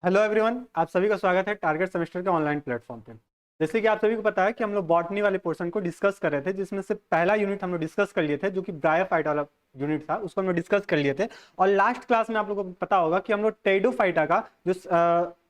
Hello everyone, आप सभी का स्वागत है टारगेट सेमेस्टर के ऑनलाइन प्लेटफॉर्म पे। जैसे कि आप सभी को पता है कि हम लोग बॉटनी वाले पोर्शन को डिस्कस कर रहे थे, जिसमें से पहला यूनिट हम लोग डिस्कस कर लिए थे जो कि ब्रायोफाइटा वाला यूनिट था, उसको हम लोग डिस्कस कर लिए थे। और लास्ट क्लास में आप लोगों को पता होगा कि हम लोग टेरिडोफाइटा का जो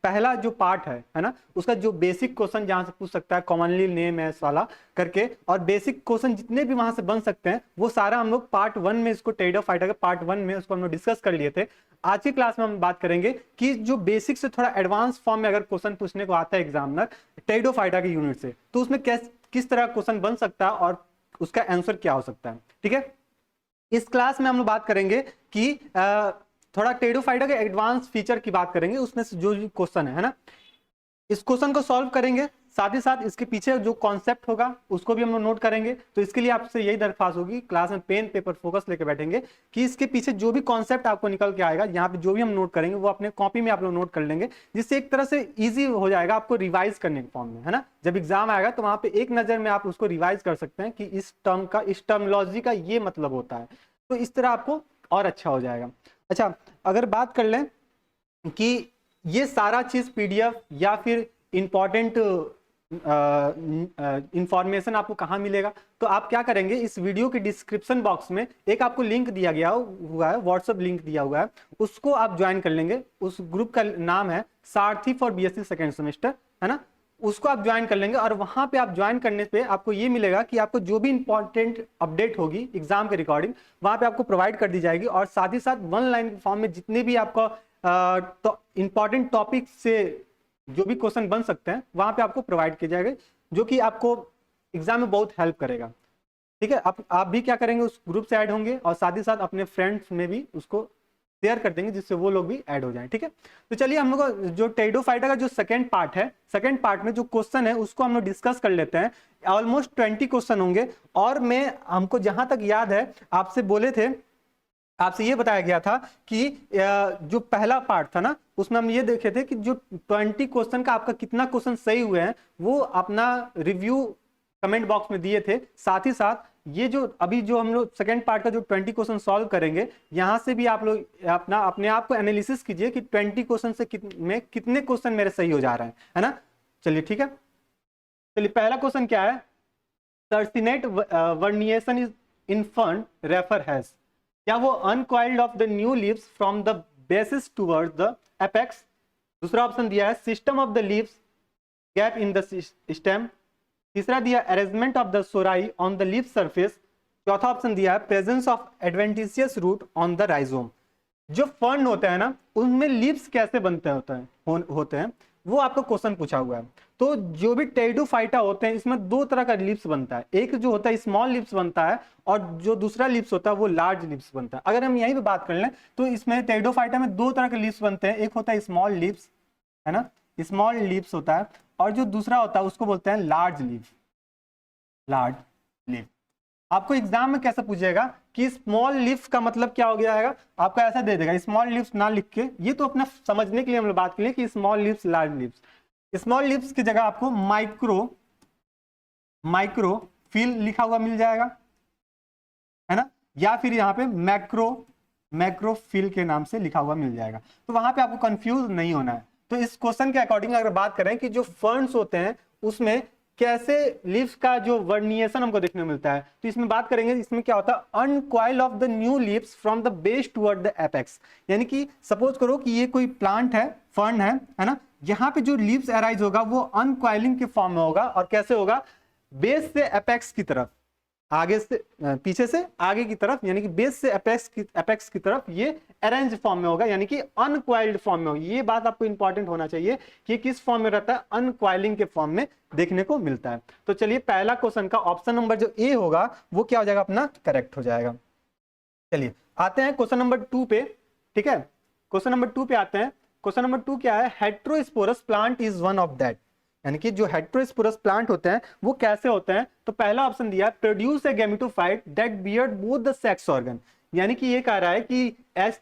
पहला जो पार्ट है ना, उसका जो बेसिक क्वेश्चन जहां से पूछ सकता है कॉमनली नेम है वाला करके, और बेसिक क्वेश्चन जितने भी वहां से बन सकते हैं वो सारा हम लोग पार्ट 1 में, इसको टेरिडोफाइटा के पार्ट 1 में उसको हम लोग डिस्कस कर लिए थे। आज की क्लास में हम बात करेंगे कि जो बेसिक से थोड़ा एडवांस फॉर्म में अगर क्वेश्चन पूछने को आता है एग्जामिनर टेरिडोफाइटा के यूनिट से, तो उसमें किस तरह क्वेश्चन बन सकता है और उसका आंसर क्या हो सकता है। ठीक है, इस क्लास में हम लोग बात करेंगे कि थोड़ा टेरिडोफाइटा के एडवांस फीचर की बात करेंगे, उसमें से जो क्वेश्चन है ना, इस क्वेश्चन को सॉल्व करेंगे, साथ ही साथ इसके पीछे जो कॉन्सेप्ट होगा उसको भी हम लोग नोट करेंगे। तो इसके लिए आपसे यही दरख्वास्त होगी, क्लास में पेन पेपर फोकस लेके बैठेंगे कि इसके पीछे जो भी कॉन्सेप्ट आपको निकल के आएगा, यहाँ पे जो भी हम नोट करेंगे वो अपने कॉपी में आप लोग नोट कर लेंगे, जिससे एक तरह से इजी हो जाएगा आपको रिवाइज करने के फॉर्म में, है ना। जब एग्जाम आएगा तो वहां पे एक नजर में आप उसको रिवाइज कर सकते हैं कि इस टर्म का, इस टर्मोलॉजी का ये मतलब होता है, तो इस तरह आपको और अच्छा हो जाएगा। अच्छा, अगर बात कर लें कि ये सारा चीज पीडीएफ या फिर इंपॉर्टेंट इंफॉर्मेशन आपको कहाँ मिलेगा, तो आप क्या करेंगे, इस वीडियो के डिस्क्रिप्शन बॉक्स में एक आपको लिंक दिया गया हुआ है, व्हाट्सएप लिंक दिया हुआ है, उसको आप ज्वाइन कर लेंगे। उस ग्रुप का नाम है सारथी फॉर बीएससी सेकेंड सेमेस्टर, है ना। उसको आप ज्वाइन कर लेंगे और वहां पे आप ज्वाइन करने पे आपको ये मिलेगा कि आपको जो भी इंपॉर्टेंट अपडेट होगी एग्जाम के रिकॉर्डिंग वहां पे आपको प्रोवाइड कर दी जाएगी, और साथ ही साथ वन लाइन फॉर्म में जितने भी आपका तो इंपॉर्टेंट टॉपिक से जो भी क्वेश्चन बन सकते हैं वहां पे आपको प्रोवाइड किए जाएंगे, जो कि आपको एग्जाम में बहुत हेल्प करेगा। ठीक है, आप भी क्या करेंगे, उस ग्रुप से ऐड होंगे और साथ ही साथ अपने फ्रेंड्स में भी उसको शेयर कर देंगे, जिससे वो लोग भी ऐड हो जाएं। ठीक है, तो चलिए हम लोग जो टेरिडोफाइटा का जो सेकंड पार्ट है, सेकंड पार्ट में जो क्वेश्चन है उसको हम लोग डिस्कस कर लेते हैं। ऑलमोस्ट 20 क्वेश्चन होंगे, और मैं हमको जहां तक याद है आपसे बोले थे, आपसे ये बताया गया था कि जो पहला पार्ट था ना, उसमें हम ये देखे थे कि जो 20 क्वेश्चन का आपका कितना क्वेश्चन सही हुए हैं वो अपना रिव्यू कमेंट बॉक्स में दिए थे। साथ ही साथ ये जो अभी जो हम लोग सेकंड पार्ट का जो 20 क्वेश्चन सॉल्व करेंगे, यहां से भी आप लोग अपना अपने आप को एनालिसिस कीजिए कि 20 क्वेश्चन से में कितने क्वेश्चन मेरे सही हो जा रहे हैं, है ना। चलिए ठीक है, चलिए पहला क्वेश्चन क्या है, circinate vernation is in fern refer has, क्या वो uncoiled of the new leaves from the basis towards the apex. दूसरा ऑप्शन दिया है system of the leaves gap in the stem. तीसरा दिया arrangement of the sori on the leaf surface. चौथा option दिया है presence of adventitious root on the rhizome. जो fern होते हैं ना, उनमें लीव्स कैसे बनते होते हैं वो आपको क्वेश्चन पूछा हुआ है। तो जो भी टेरिडोफाइटा होते हैं इसमें दो तरह का लीव्स बनता है, एक जो होता है स्मॉल लीव्स बनता है, और जो दूसरा लीव्स होता है वो लार्ज लीव्स बनता है। अगर हम यहीं पे बात कर लें तो इसमें टेरिडोफाइटा में दो तरह के लीव्स बनते हैं, एक होता है स्मॉल लीव्स, है ना, स्मॉल लीव्स होता है, और जो दूसरा होता है उसको बोलते हैं लार्ज लीव, लार्ज लीव। आपको एग्जाम में कैसे पूछेगा कि स्मॉल लीफ का मतलब क्या हो गया है, आपको ऐसा दे देगा स्मॉल लीव्स ना लिख के, ये तो अपना समझने के लिए हम लोग बात करें कि small leaves large leaves. Small leaves की जगह आपको माइक्रो माइक्रोफिल लिखा हुआ मिल जाएगा, है ना, या फिर यहाँ पे मैक्रोफिल के नाम से लिखा हुआ मिल जाएगा। तो वहां पे आपको कंफ्यूज नहीं होना है। तो इस क्वेश्चन के अकॉर्डिंग अगर बात करें कि जो फर्न्स होते हैं उसमें कैसे लीव्स का जो वर्निएशन हमको देखने को मिलता है, तो इसमें बात करेंगे इसमें क्या होता है, uncoil of the new leaves from the base toward the apex. यानी कि सपोज करो कि ये कोई प्लांट है, फर्न है ना, यहाँ पे जो लीव्स अराइज होगा वो अनकॉइलिंग के फॉर्म में होगा, और कैसे होगा, बेस से एपेक्स की तरफ, आगे से पीछे से आगे की तरफ, यानी कि बेस से एपेक्स की तरफ ये अरेंज फॉर्म में होगा, यानी कि अनक्वाइल्ड फॉर्म में होगा। ये बात आपको इंपॉर्टेंट होना चाहिए कि किस फॉर्म में रहता है, अनक्वाइलिंग के फॉर्म में देखने को मिलता है। तो चलिए पहला क्वेश्चन का ऑप्शन नंबर जो ए होगा वो क्या हो जाएगा, अपना करेक्ट हो जाएगा। चलिए आते हैं क्वेश्चन नंबर 2 पे। ठीक है, क्वेश्चन नंबर 2 पे आते हैं। क्वेश्चन नंबर 2 क्या है, heterosporous plant is one of that, यानी कि जो हेट्रोस्पोरस प्लांट होते हैं वो कैसे होते हैं। तो पहला ऑप्शन दिया है produce a gametophyte that beard both the sex organ, यानी कि ये कह रहा है कि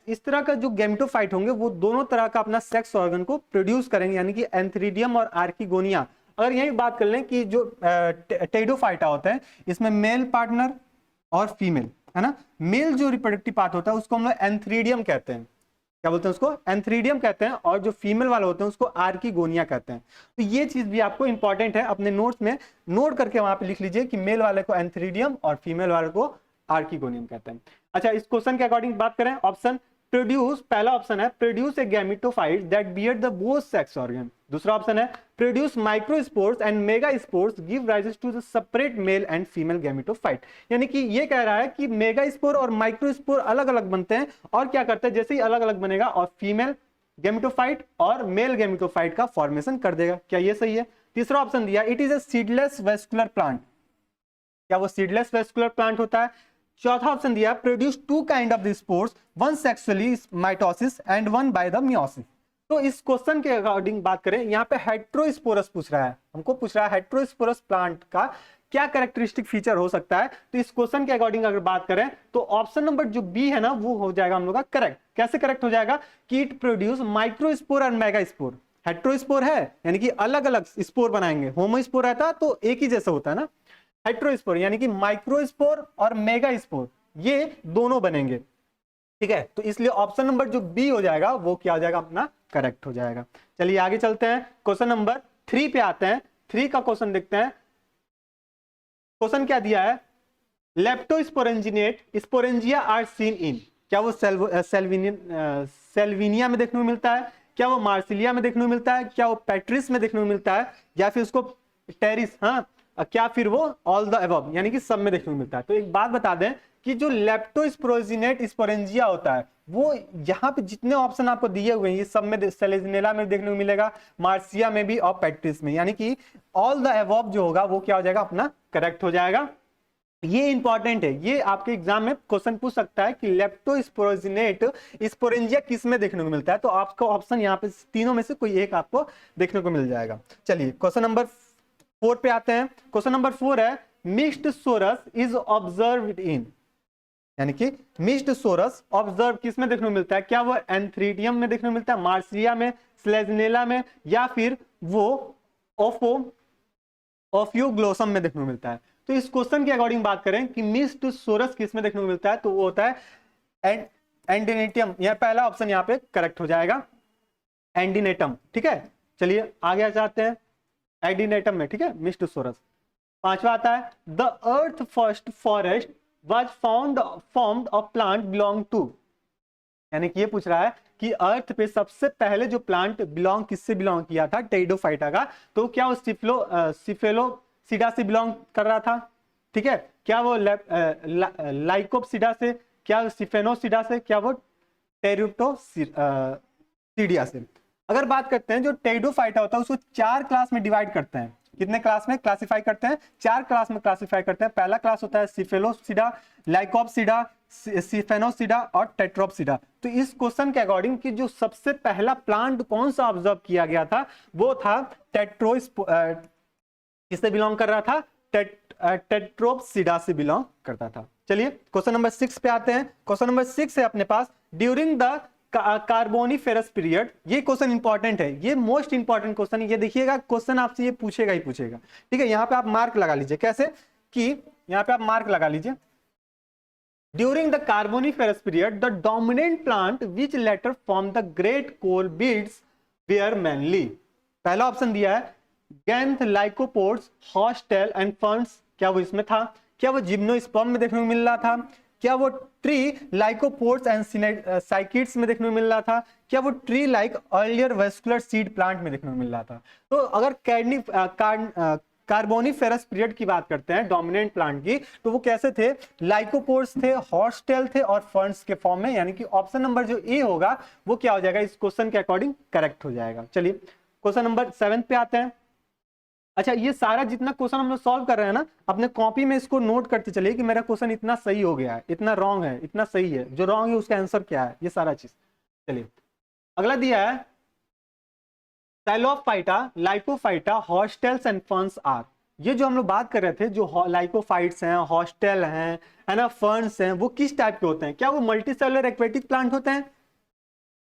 इस तरह का जो गैमेटोफाइट होंगे वो दोनों तरह का अपना सेक्स ऑर्गन को प्रोड्यूस करेंगे, यानी कि एंथ्रीडियम और आर्किगोनिया। अगर यही बात कर लें कि जो टेरिडोफाइटा होता है इसमें मेल पार्टनर और फीमेल, है ना, मेल जो रिप्रोडक्टिव पार्ट होता है उसको हम लोग एंथ्रीडियम कहते हैं, क्या बोलते हैं उसको, एंथ्रीडियम कहते हैं, और जो फीमेल वाले होते हैं उसको आर्किगोनिया कहते हैं। तो ये चीज भी आपको इंपॉर्टेंट है, अपने नोट्स में नोट करके वहां पे लिख लीजिए कि मेल वाले को एंथ्रीडियम और फीमेल वाले को आर्किगोनियम कहते हैं। अच्छा, इस क्वेश्चन के अकॉर्डिंग बात करें, ऑप्शन प्रोड्यूस, पहला ऑप्शन है produce a gametophyte that bear the both sex organ. दूसरा ऑप्शन है produce microspores and megaspores give rise to the separate male and female gametophyte. यानी कि ये कह रहा है कि मेगास्पोर और माइक्रोस्पोर अलग अलग बनते हैं, और क्या करते हैं, जैसे ही अलग अलग बनेगा और फीमेल गैमेटोफाइट और मेल गैमेटोफाइट का फॉर्मेशन कर देगा। क्या ये सही है? तीसरा ऑप्शन दिया it is a seedless vascular plant. क्या वो सीडलेस वेस्कुलर प्लांट होता है? चौथा ऑप्शन दिया produce two kind of the spores, one sexually mitosis and one by the meiosis. तो इस क्वेश्चन के अकॉर्डिंग बात करें, यहाँ पे हेट्रोस्पोरस पूछ रहा है, हमको पूछ रहा है हेट्रोस्पोरस प्लांट का क्या कैरेक्टरिस्टिक फीचर हो सकता है। तो इस क्वेश्चन के अकॉर्डिंग अगर बात करें तो ऑप्शन नंबर जो बी है ना वो हो जाएगा हम लोग का करेक्ट। कैसे करेक्ट हो जाएगा कि इट प्रोड्यूस माइक्रोस्पोर और मेगास्पोर। हेट्रोस्पोर है यानी कि अलग अलग स्पोर बनाएंगे, होमोस्पोर रहता तो एक ही जैसा होता है ना, हेट्रोस्पोर यानी कि माइक्रोस्पोर और मेगास्पोर ये दोनों बनेंगे। ठीक है, तो इसलिए ऑप्शन नंबर जो बी हो जाएगा वो क्या हो जाएगा, अपना करेक्ट हो जाएगा। चलिए आगे चलते हैं, क्वेश्चन नंबर 3 पे आते हैं। 3 का क्वेश्चन देखते हैं। क्वेश्चन क्या दिया है, लेप्टोस्पोरेंजिनेट स्पोरेंजिया आर सीन इन। क्या वो सेल्विनिया में देखने को मिलता है, क्या वो मार्सिलिया में देखने को मिलता है, क्या वो पैट्रिस में देखने को मिलता है, या फिर उसको टेरिस, हाँ, क्या फिर वो ऑल द अबव यानी कि सब में देखने को मिलता है। तो एक बात बता दें कि जो लेप्टोस्पोरेंजिनेट स्पोरेंजिया होता है वो यहाँ पे जितने ऑप्शन आपको दिए हुए हैं ये सब में, सेलेजिनेला में देखने को मिलेगा, मार्सिया में भी और पैट्रिस में, यानी कि ऑल द अबव जो होगा वो क्या हो जाएगा, अपना करेक्ट हो जाएगा। ये इंपॉर्टेंट है, ये आपके एग्जाम में क्वेश्चन पूछ सकता है कि लेप्टोस्पोरेंजिनेट स्पोरेंजिया किस में देखने को मिलता है। तो आपका ऑप्शन यहाँ पे तीनों में से कोई एक आपको देखने को मिल जाएगा। चलिए क्वेश्चन नंबर 4 पे आते हैं। क्वेश्चन नंबर 4 है mixed sorus is observed in, यानी कि मिक्स्ड सोरस ऑब्जर्व किस में देखने को मिलता है, क्या वो एंथ्रीडियम में देखने को मिलता है, मार्सिया में, स्लेजनेला में, या फिर वो ओफियोग्लोसम में देखने को मिलता है। तो इस क्वेश्चन के अकॉर्डिंग बात करें कि मिक्स्ड सोरस किस में देखने को मिलता है, तो वो होता है एंडिनेटियम। यह पहला ऑप्शन यहाँ पे करेक्ट हो जाएगा, एंडिनेटम। ठीक है, चलिए आगे जाते हैं, एंडिनेटम में। ठीक है, मिक्स्ड सोरस। पांचवा आता है the earth first forest was formed of plant belong to, यानी कि ये पूछ रहा है कि अर्थ पे सबसे पहले जो प्लांट बिलोंग किससे बिलोंग किया था, टेरिडोफाइटा का। तो क्या वो सिफेलोसीडा से बिलोंग कर रहा था। ठीक है, क्या वो लाइकोपसीडा से, क्या सिफेनोसीडा से, क्या वो टेरिडोसीडिया से। अगर बात करते हैं जो टेरिडोफाइटा होता है उसको 4 क्लास में डिवाइड करते हैं। कितने क्लास में क्लासिफाई करते हैं, 4 क्लास में क्लासिफाई करते हैं। पहला क्लास होता है सिफेलोसीडा, लाइकोपसीडा, सिफेनोसीडा और टेट्रोपसीडा। तो इस क्वेश्चन के अकॉर्डिंग कि जो सबसे पहला प्लांट कौन सा ऑब्जर्व किया गया था वो था किससे बिलोंग कर रहा था, टेट्रोपसीडा से बिलोंग करता था। चलिए क्वेश्चन नंबर 6 पे आते हैं। क्वेश्चन नंबर 6 है अपने पास ड्यूरिंग द कार्बोनिफेरस पीरियड। ये क्वेश्चन इंपॉर्टेंट है, ये मोस्ट इंपॉर्टेंट क्वेश्चन। ये देखिएगा क्वेश्चन आपसे ये पूछेगा ही पूछेगा। ठीक है, यहाँ पे आप मार्क लगा लीजिए, कैसे कि यहाँ पे आप मार्क लगा लीजिए, during the carboniferous period the dominant plant which later form the great coal beds were mainly. पहला ऑप्शन दिया है गैंथ, लाइकोपोड्स, हॉस्टेल एंड फर्न्स। क्या वो इसमें था, क्या वो जिम्नोस्पर्म में देखने को मिल रहा था, क्या वो ट्री लाइकोपोड्स एंड साइकिड्स में देखने को मिल रहा था, क्या वो tree like earlier vascular seed plant में देखने को मिल रहा था। तो अगर कार्बोनिफेरस पीरियड की बात करते हैं डोमिनेंट प्लांट की, तो वो कैसे थे, लाइकोपोड्स थे, हॉस्टेल थे और फर्न्स के फॉर्म में, यानी कि ऑप्शन नंबर जो ए होगा वो क्या हो जाएगा, इस क्वेश्चन के अकॉर्डिंग करेक्ट हो जाएगा। चलिए क्वेश्चन नंबर 7 पे आते हैं। अच्छा, ये सारा जितना क्वेश्चन हम लोग सॉल्व कर रहे हैं ना, अपने कॉपी में इसको नोट करते चलिए कि मेरा क्वेश्चन इतना सही हो गया है, इतना रॉन्ग है, इतना सही है, जो रॉन्ग है उसका आंसर क्या है, ये सारा चीज। चलिए अगला दिया है साइलोफाइटा, Lycophyta, hostels and ferns are. ये जो हम लोग बात कर रहे थे, जो लाइकोफाइट्स हैं, हॉस्टेल हैं, है ना, फर्न्स हैं, वो किस टाइप के होते हैं, क्या वो मल्टी सेलुलर एक्वेटिक प्लांट होते हैं,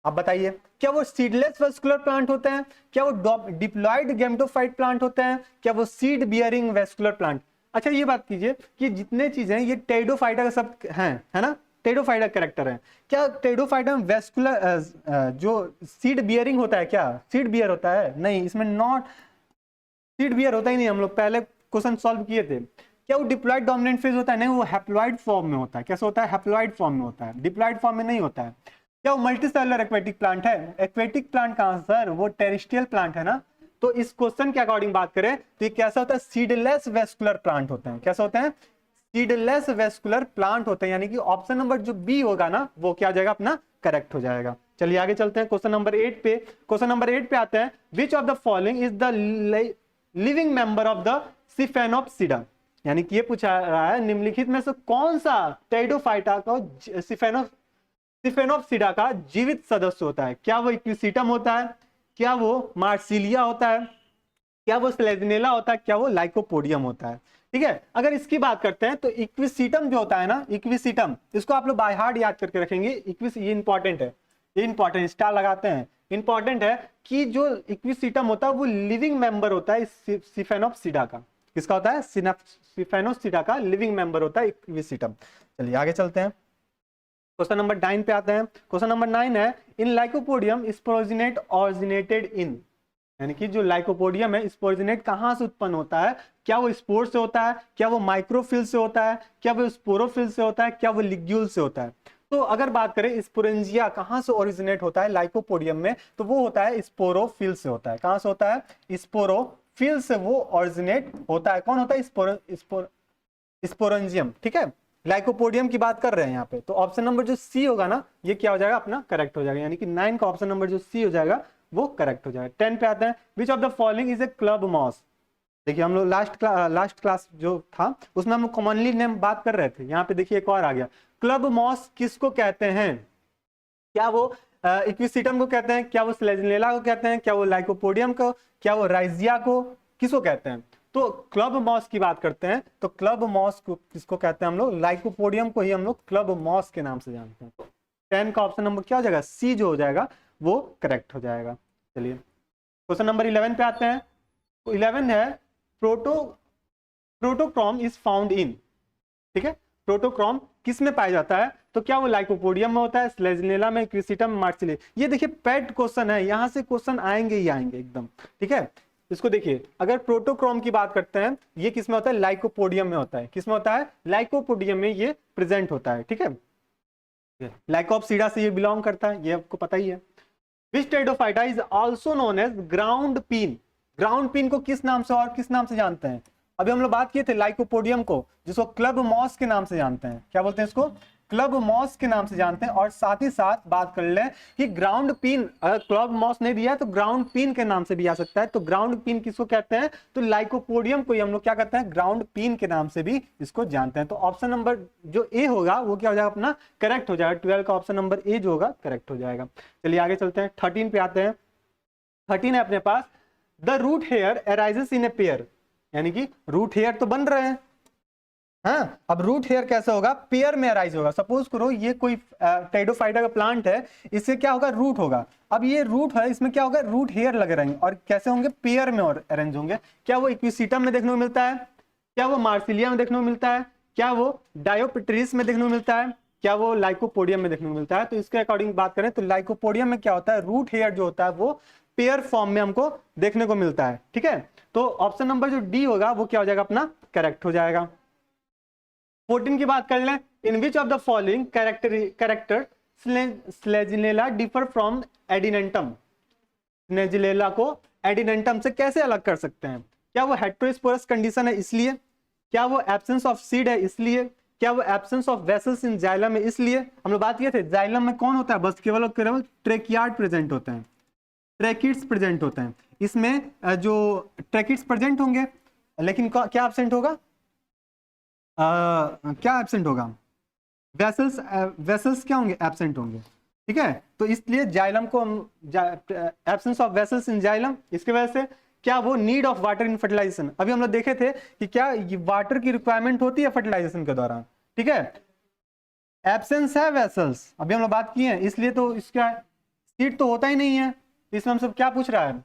आप बताइए। क्या वो सीडलेस वेस्कुलर प्लांट होते हैं, क्या वो डिप्लॉयड गैमेटोफाइट प्लांट होते हैं, क्या वो सीड बियरिंग वेस्कुलर प्लांट। अच्छा ये बात कीजिए कि जितने चीजें ये टेरिडोफाइटा का सब हैं, है ना, टेडोफाइटा कैरेक्टर है। क्या टेडोफाइटा में वेस्कुलर जो सीड बियरिंग होता है, क्या सीड बियर होता है? नहीं, इसमें नॉट सीड बियर होता ही नहीं। हम लोग पहले क्वेश्चन सॉल्व किए थे। क्या वो डिप्लॉइड डोमिनेंट फेज होता है? नहीं, वो हैप्लॉइड फॉर्म में होता है। कैसे होता है? हैप्लॉइड फॉर्म में होता है, डिप्लॉइड फॉर्म में नहीं होता है। क्या वो मल्टीसेलुलर एक्वेटिक प्लांट है? एक्वेटिक प्लांट कहां सर? वो टेरेस्ट्रियल प्लांट है ना। तो इस क्वेश्चन के अकॉर्डिंग बात करें तो ये कैसा होता है? सीडलेस वेस्कुलर प्लांट होते हैं। कैसे होते हैं? सीडलेस वेस्कुलर प्लांट होते हैं। यानी कि ऑप्शन नंबर जो बी होगा ना, वो क्या हो जाएगा अपना? करेक्ट हो जाएगा। चलिए आगे चलते हैं क्वेश्चन नंबर 8 पे। क्वेश्चन नंबर 8 पे आते हैं, which of the following is the living member of the Sphenopsida. यानी कि ये पूछा रहा है निम्नलिखित में से कौन सा टेरिडोफाइटा का सिफेनोप्सिडा का जीवित सदस्य होता है? क्या वो इक्विसिटम होता है? क्या वो मार्सिलिया होता है? क्या वो स्लेजिनेला होता है? क्या वो लाइकोपोडियम होता है? ठीक है, अगर इसकी बात करते हैं तो इक्विसिटम जो होता है ना, इक्विसिटम, इसको आप लोग बाय हार्ट याद करके रखेंगे। ये इंपॉर्टेंट है, ये इंपॉर्टेंट, स्टार लगाते हैं, इंपॉर्टेंट है कि जो इक्विसिटम होता है वो लिविंग मेंबर होता है सिफेनोप्सिडा का। किसका होता है? सिफेनोप्सिडा का लिविंग मेंबर होता है इक्विसिटम। चलिए आगे चलते हैं, क्वेश्चन नंबर 9 पे आते हैं। क्वेश्चन नंबर 9 है, इन लाइकोपोडियम स्पोरोजिनेट ऑरिजिनेटेड इन। यानी कि जो लाइकोपोडियम है स्पोरोजिनेट कहां से उत्पन्न होता है? क्या वो स्पोर से होता है? क्या वो माइक्रोफिल से होता है? क्या वो स्पोरोफिल से होता है? क्या वो लिग्यूल से होता है? तो अगर बात करें स्पोरेंजिया कहां से ओरिजिनेट होता है लाइकोपोडियम में, तो वो होता है स्पोरोफिल से होता है। कहां से होता है? स्पोरोफिल से वो ओरिजिनेट होता है। कौन होता है? स्पोरेंजियम। ठीक है, लाइकोपोडियम की बात कर रहे हैं यहाँ पे। तो ऑप्शन नंबर जो सी होगा ना, ये क्या हो जाएगा अपना? करेक्ट हो जाएगा। यानी कि 9 का ऑप्शन नंबर जो सी हो जाएगा वो करेक्ट हो जाएगा। 10 पे आते हैं, which of the following is a club moss. देखिए हम लोग लास्ट क्लास जो था उसमें हम कॉमनली नेम बात कर रहे थे। यहाँ पे देखिए एक और आ गया, क्लब मॉस किसको कहते हैं? क्या वो इक्विसिटम को कहते हैं? क्या वो स्लेजिनेला को कहते हैं? क्या वो लाइकोपोडियम को? क्या वो राइजिया को? किसको कहते हैं? तो क्लब मॉस की बात करते हैं तो क्लब मॉस को किसको कहते हैं हम लोग? लाइकोपोडियम को ही हम लोग क्लब मॉस के नाम से जानते हैं। तो 10 का ऑप्शन नंबर क्या हो जाएगा? सी जो हो जाएगा वो करेक्ट हो जाएगा। चलिए क्वेश्चन नंबर 11 पे आते हैं। 11 है, प्रोटोक्रोम इज फाउंड इन। ठीक है, प्रोटोक्रोम किस में पाया जाता है? तो क्या वो लाइकोपोडियम में होता है, स्लेजिनेला में, इक्विसिटम में, मार्सिले? ये देखिए पेट क्वेश्चन है, यहां से क्वेश्चन आएंगे ही आएंगे एकदम। ठीक है, इसको देखिए, अगर प्रोटोक्रोम की बात करते हैं ये किस में होता है? लाइकोपोडियम में होता है। किस में होता है? लाइकोपोडियम में ये प्रेजेंट होता है। ठीक है, लाइकोप्सिडा से ये बिलोंग करता है, ये आपको पता ही है। Which Pteridophyta is also known as ground pine. Ground pine को किस नाम से और किस नाम से जानते हैं? अभी हम लोग बात किए थे लाइकोपोडियम को, जिसको क्लब मॉस के नाम से जानते हैं। क्या बोलते हैं इसको? क्लब मॉस के नाम से जानते हैं। और साथ ही साथ बात कर लें कि ग्राउंड पीन, अगर क्लब मॉस नहीं दिया तो ग्राउंड पीन के नाम से भी आ सकता है। तो ग्राउंड पीन किसको कहते हैं? तो लाइकोपोडियम को ही हम लोग क्या कहते हैं? ग्राउंड पीन के नाम से भी इसको जानते हैं। तो ऑप्शन नंबर जो ए होगा वो क्या हो जाएगा अपना? करेक्ट हो जाएगा। 12 का ऑप्शन नंबर ए जो होगा करेक्ट हो जाएगा। चलिए आगे चलते हैं, 13 पे आते हैं। 13 है अपने पास, the root hair arises in a pair. यानी कि रूट हेयर तो बन रहे हैं, हाँ, अब रूट हेयर कैसे होगा? पेयर में अराइज होगा। सपोज करो ये कोई टेरिडोफाइटा का प्लांट है, इससे क्या होगा? रूट होगा। अब ये रूट है, इसमें क्या होगा? रूट हेयर लगे रहेंगे और कैसे होंगे? पेयर में और अरेंज होंगे। क्या वो इक्विसिटम में देखने को मिलता है? क्या वो मार्सिलिया में देखने को मिलता है? क्या वो डायोप्टेरिस में देखने को मिलता है? क्या वो लाइकोपोडियम में देखने को मिलता है? तो इसके अकॉर्डिंग बात करें तो लाइकोपोडियम में क्या होता है? रूट हेयर जो होता है वो पेयर फॉर्म में हमको देखने को मिलता है। ठीक है, तो ऑप्शन नंबर जो डी होगा वो क्या हो जाएगा अपना? करेक्ट हो जाएगा। 14 की बात कर लें, in which of the following character Selaginella differ from Adiantum. Selaginella को एडिनेंटम से कैसे अलग कर सकते हैं? क्या वो हेटेरोस्पोरस कंडीशन है इसलिए? क्या वो एब्सेंस ऑफ सीड है इसलिए? क्या वो absence of vessels in xylem है इसलिए? हम लोग बात किए थे जाइलम में कौन होता है? बस केवल और केवल ट्रेकियार्ड प्रेजेंट होते हैं, ट्रैकिड्स प्रेजेंट होते हैं। इसमें जो ट्रैकिड्स प्रेजेंट होंगे लेकिन क्या एब्सेंट होगा? क्या एब्सेंट होगा? वेसल्स, वेसल्स क्या होंगे? एब्सेंट होंगे। ठीक है, तो इसलिए जाइलम को हम absence of vessels in xylem, इसके वजह से क्या वो need of water in fertilization. अभी हम लोग देखे थे कि क्या वाटर की रिक्वायरमेंट होती है फर्टिलाइजेशन के दौरान। ठीक है, एब्सेंस है वेसल्स, अभी हम लोग बात किए हैं, इसलिए तो इसका सीड तो होता ही नहीं है। इसमें हम सब क्या पूछ रहा है?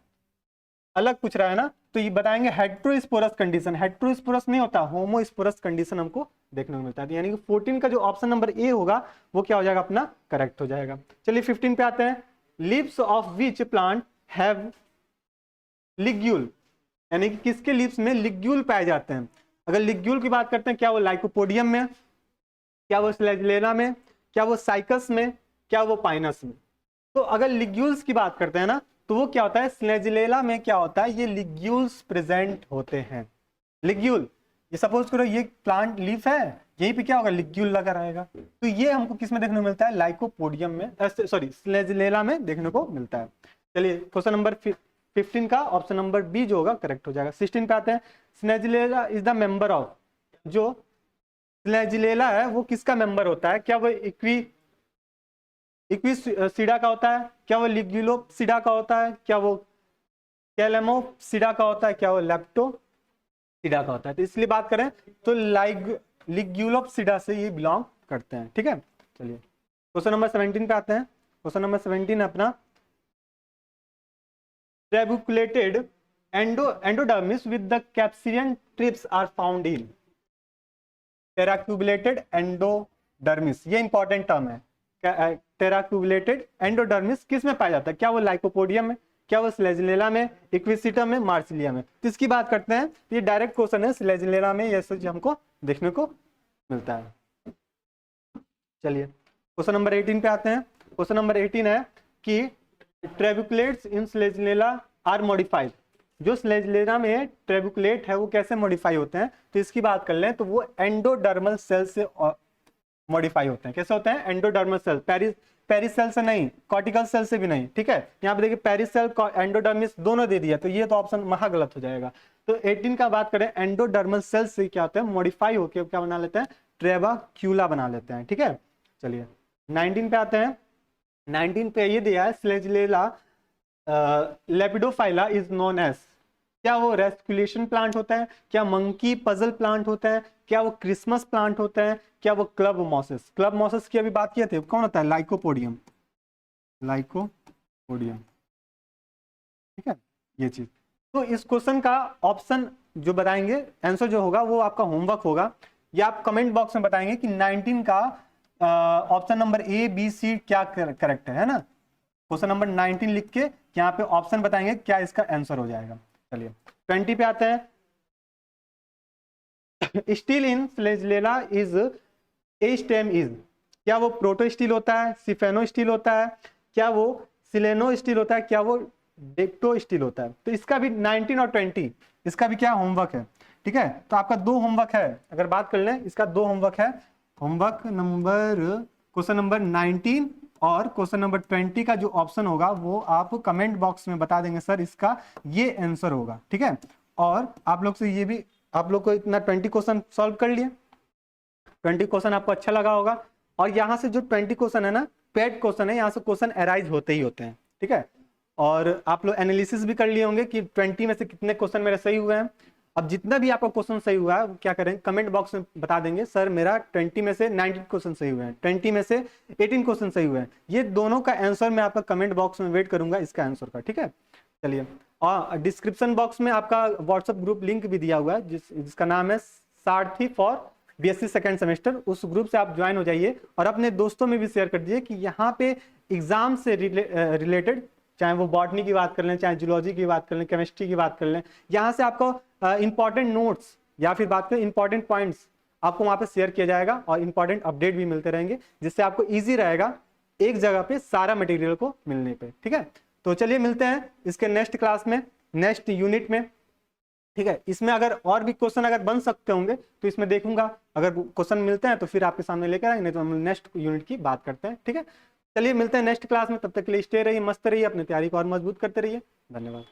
अलग पूछ रहा है ना, तो ये बताएंगे हेटेरोस्पोरस कंडीशन। हेटेरोस्पोरस नहीं होता, होमोस्पोरस कंडीशन हमको देखने को मिलता है। यानी कि 14 का जो ऑप्शन नंबर ए होगा वो क्या हो जाएगा अपना करेक्ट हो जाएगा। चलिए 15 पे आते हैं। Leaves of which plant have ligule, यानी कि किसके लीव्स में लिग्यूल पाए जाते हैं। अगर लिग्यूल की बात करते हैं, क्या वो लाइकोपोडियम में, क्या वो फ्लैजिलेला में, क्या वो साइकस में, क्या वो पाइनस में। तो अगर लिग्यूल्स की बात करते हैं ना, तो वो क्या होता है, फ्लैजिलेला में क्या होता है, ये लिग्यूल्स प्रेजेंट होते हैं। लिग्यूल, ये सपोज करो ये प्लांट लीफ है, यहीं पे क्या होगा, लिग्यूल लगा रहेगा। तो ये हमको किस में देखने को मिलता है, लाइकोपोडियम में, सॉरी फ्लैजिलेला में देखने को मिलता है। चलिए क्वेश्चन नंबर 15 का ऑप्शन नंबर बी जो होगा करेक्ट हो जाएगा। 16 पे आते हैं। फ्लैजिलेला इज द मेंबर ऑफ, जो फ्लैजिलेला है वो किसका मेंबर होता है, क्या वो इक्विसिडा का होता है, क्या वो लिग्यूलोसिडा का होता है, क्या वो कैलेमोसिडा का होता है, क्या वो लेप्टोसिडा का होता है। तो इसलिए बात करें तो लिग्यूलोसिडा से ये बिलोंग करते हैं। ठीक है, चलिए क्वेश्चन नंबर 17 पे आते हैं। क्वेश्चन नंबर 17 है अपना, ट्रेबुकुलेटेड एंडोडर्मिस विद द कैप्सिडियन strips are found in. Trabeculated endodermis, ये इंपॉर्टेंट टर्म है। टेराक्यूबुलेटेड एंडोडर्मिस किस में पाया जाता है, क्या वो लाइकोपोडियम में, क्या वो फ्लैजिलेला में, इक्विसिटा में, मार्सिलिया में। तो इसकी बात करते हैं, ये डायरेक्ट क्वेश्चन है, फ्लैजिलेला में ये सब हमको देखने को मिलता है। चलिए क्वेश्चन नंबर 18 पे आते हैं। क्वेश्चन नंबर 18 है कि ट्रेबुकुलेट्स इन फ्लैजिलेला आर मॉडिफाइड। जो फ्लैजिलेला में ट्रेबुकुलेट है वो कैसे मॉडिफाई होते हैं, तो इसकी बात कर लें तो वो एंडोडर्मल सेल से मॉडिफाई होते हैं। कैसे होते हैं, एंडोडर्मल सेल, पेरिस सेल से नहीं, कॉर्टिकल सेल से भी नहीं। ठीक है, यहाँ पे देखिए पेरिस सेल एंडोडर्मिस दोनों दे दिया, तो ये तो ऑप्शन महा गलत हो जाएगा। तो 18 का बात करें, एंडोडर्मल सेल से क्या होता है, मॉडिफाई होकर क्या बना लेते हैं, ट्रेबाक्यूला बना लेते हैं। ठीक है, चलिए 19 पे आते हैं। 19 पे ये दिया है, फ्लैजिलेला लेपिडोफाइला इज नोन एज, क्या वो रेस्कुलेशन प्लांट होता है, क्या मंकी पजल प्लांट होता है, क्या वो क्रिसमस प्लांट होता है, क्या वो क्लब मॉसेस। क्लब मॉसेस की अभी बात किए थे, कौन होता है, लाइकोपोडियम, लाइकोपोडियम। ठीक है, ये चीज। तो इस क्वेश्चन का ऑप्शन जो बताएंगे, आंसर जो होगा वो आपका होमवर्क होगा, या आप कमेंट बॉक्स में बताएंगे कि 19 का option number A B C क्या करेक्ट है ना। क्वेश्चन नंबर 19 लिख के यहाँ पे ऑप्शन बताएंगे क्या इसका आंसर हो जाएगा। चलिए 20 पे आते हैं। Stele in Selaginella is a stem is, क्या वो प्रोटो स्टील होता है, सिफेनो स्टील होता है, क्या वो सिलेनो स्टील होता है, क्या वो डेक्टो स्टील होता है। तो इसका भी 19 और 20 इसका भी क्या होमवर्क है। ठीक है, तो आपका 2 होमवर्क है, अगर बात कर लें इसका 2 होमवर्क है। होमवर्क नंबर क्वेश्चन नंबर 19 और क्वेश्चन नंबर 20 का जो ऑप्शन होगा वो आप कमेंट बॉक्स में बता देंगे, सर इसका ये आंसर होगा। ठीक है, और आप लोग से ये भी, आप लोग को इतना 20 क्वेश्चन सॉल्व कर लिए, 20 क्वेश्चन आपको अच्छा लगा होगा। और यहाँ से जो 20 क्वेश्चन है ना, पेड क्वेश्चन है, यहाँ से क्वेश्चन अराइज होते ही होते हैं। ठीक है, और आप लोग एनालिसिस भी कर लिए होंगे कि 20 में से कितने क्वेश्चन मेरे सही हुए हैं। अब जितना भी आपका क्वेश्चन सही हुआ है क्या करें, कमेंट बॉक्स में बता देंगे, सर मेरा 20 में से 19 क्वेश्चन सही हुए हैं, 20 में से 18 क्वेश्चन सही हुए हैं। ये दोनों का आंसर मैं आपका कमेंट बॉक्स में वेट करूंगा इसका आंसर का। ठीक है, चलिए, और डिस्क्रिप्शन बॉक्स में आपका व्हाट्सएप ग्रुप लिंक भी दिया हुआ है जिसका नाम है सारथी फॉर बीएससी सेकेंड सेमेस्टर। उस ग्रुप से आप ज्वाइन हो जाइए और अपने दोस्तों में भी शेयर कर दीजिए कि यहाँ पे एग्जाम से रिलेटेड, चाहे वो बॉटनी की बात कर लें, चाहे जूलॉजी की बात कर लें, केमिस्ट्री की बात कर लें, यहाँ से आपको इंपॉर्टेंट नोट्स या फिर बात करें इंपॉर्टेंट पॉइंट्स आपको वहाँ पे शेयर किया जाएगा और इंपॉर्टेंट अपडेट भी मिलते रहेंगे, जिससे आपको ईजी रहेगा एक जगह पे सारा मटेरियल को मिलने पे। ठीक है, तो चलिए मिलते हैं इसके नेक्स्ट क्लास में, नेक्स्ट यूनिट में। ठीक है, इसमें अगर और भी क्वेश्चन अगर बन सकते होंगे तो इसमें देखूंगा, अगर क्वेश्चन मिलते हैं तो फिर आपके सामने लेकर आएंगे, नहीं तो हम नेक्स्ट यूनिट की बात करते हैं। ठीक है, चलिए मिलते हैं नेक्स्ट क्लास में, तब तक के लिए स्टे रहिए, मस्त रहिए, अपनी तैयारी को और मजबूत करते रहिए। धन्यवाद।